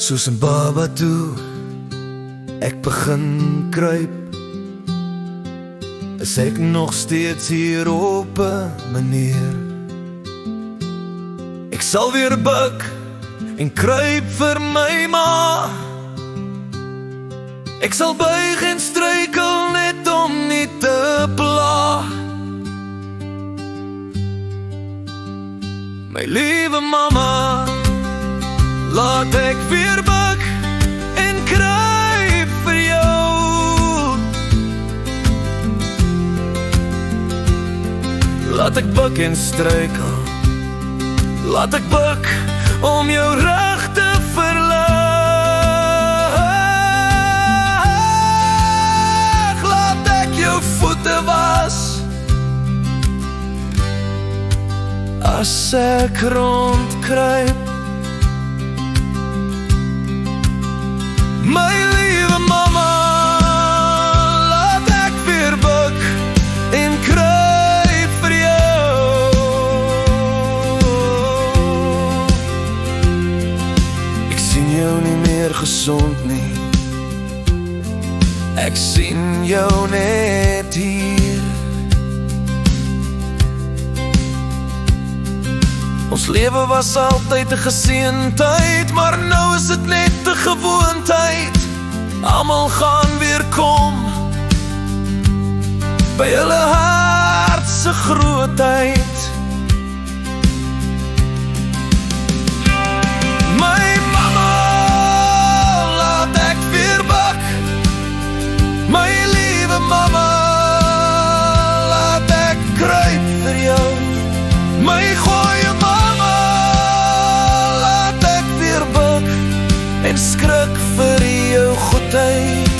Soos 'n baba toe ek begin kruip, is ek nog steeds hier op 'n manier. Ek sal weer buig en kruip vir my ma. Ek sal buig en struikel net om nie te pla. My liewe mama, laat ek weer buig en kruip vir jou. Laat ek buig en struikel, laat ek buig om jou rug te verlig. Laat ek jou voete was as ek rondkruip. My liewe mama, laat ek weer buig en kruip vir jou. Ek sien jou nie meer gesond nie, ek sien jou net hier. Ons lewe was altyd 'n geseentheid, maar nou is dit net 'n gewoontheid. Almal gaan weer kom by hulle hart se grootheid. My mama, laat ek weer buig. My liewe mama, laat ek kruip vir jou. My goeie mama, laat ek weer buig en skrik vir jou goedheid.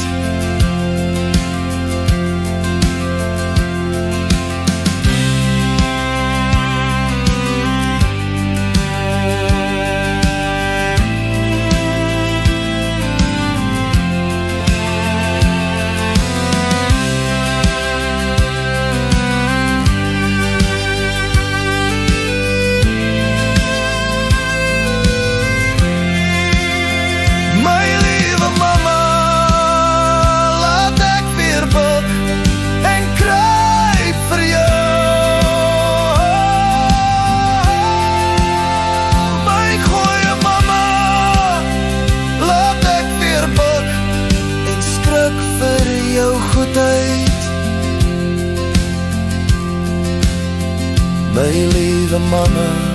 My liewe mama.